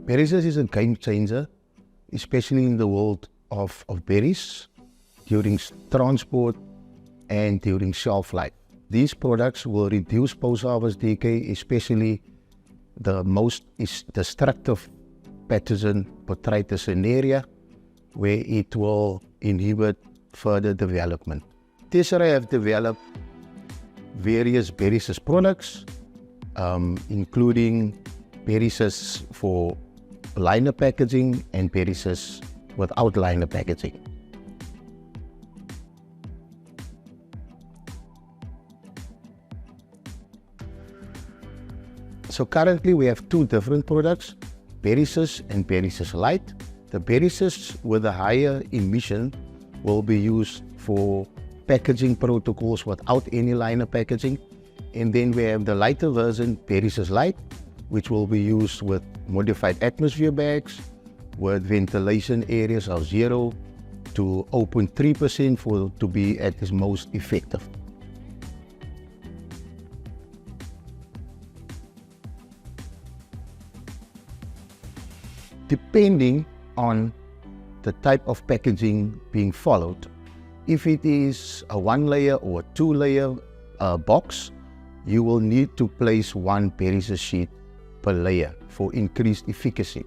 Berrisys is a game changer, especially in the world of berries, during transport and during shelf life. These products will reduce post-harvest decay, especially the most destructive pathogen Botrytis cinerea, where it will inhibit further development. Tessera have developed various Berrisys products, including Berrisys for liner packaging and Berrisys without liner packaging. So currently we have two different products, Berrisys and Berrisys Light. The Berrisys with a higher emission will be used for packaging protocols without any liner packaging. And then we have the lighter version, Berrisys Light, which will be used with modified atmosphere bags, with ventilation areas of 0 to 0.3% to be at its most effective. Depending on the type of packaging being followed, if it is a 1-layer or a 2-layer box, you will need to place one Berrisys sheet per layer for increased efficacy.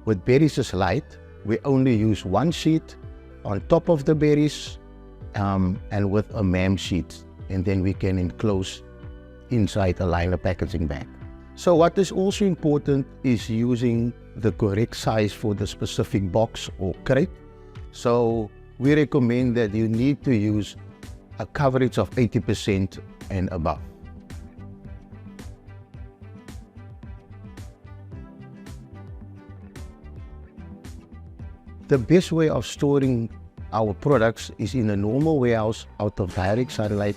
With Berrisys Light, we only use one sheet on top of the berries and with a MAM sheet, and then we can enclose inside a liner packaging bag. So what is also important is using the correct size for the specific box or crate. So we recommend that you need to use a coverage of 80% and above. The best way of storing our products is in a normal warehouse out of direct sunlight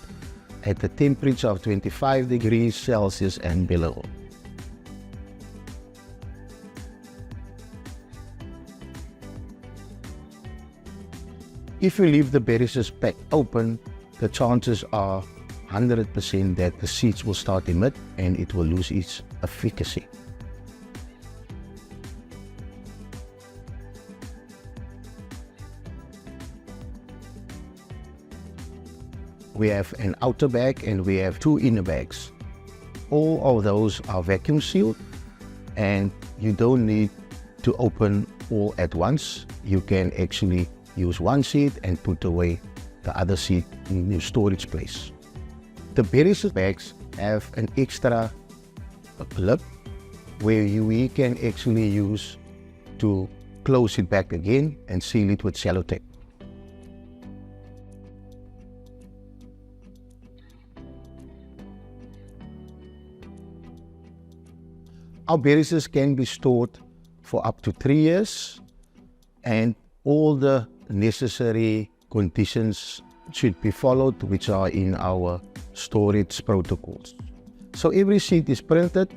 at a temperature of 25 degrees Celsius and below. If you leave the Berrisys pack open, the chances are 100% that the seeds will start to emit and it will lose its efficacy. We have an outer bag and we have two inner bags. All of those are vacuum sealed and you don't need to open all at once. You can actually use one seed and put away the other seed in your storage place. The Berrisys bags have an extra lip where we can actually use to close it back again and seal it with sellotape. Our Berrisys can be stored for up to 3 years, and all the necessary conditions should be followed, which are in our storage protocols. So every sheet is printed,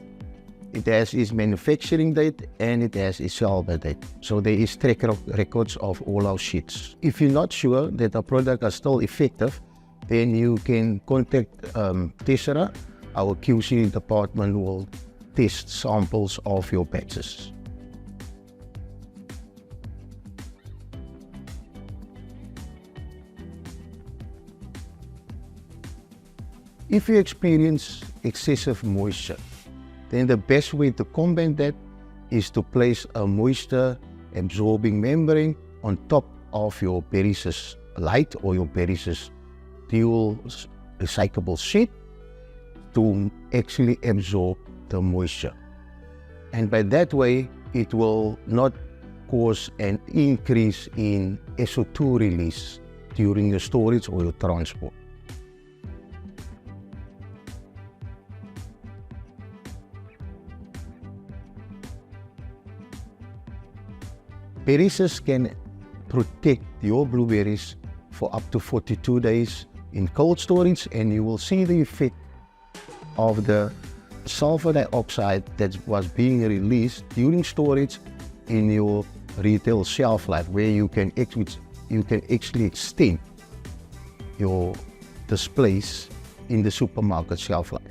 it has its manufacturing date and it has its sell-by date. So there is track records of all our sheets. If you're not sure that a product is still effective, then you can contact Tessera. Our QC department will test samples of your batches. If you experience excessive moisture, then the best way to combat that is to place a moisture absorbing membrane on top of your Berrisys Light or your Berrisys dual recyclable sheet to actually absorb the moisture. And by that way, it will not cause an increase in SO2 release during your storage or your transport. Berrisys can protect your blueberries for up to 42 days in cold storage, and you will see the effect of the sulfur dioxide that was being released during storage in your retail shelf life, where you can actually extend your displays in the supermarket shelf life.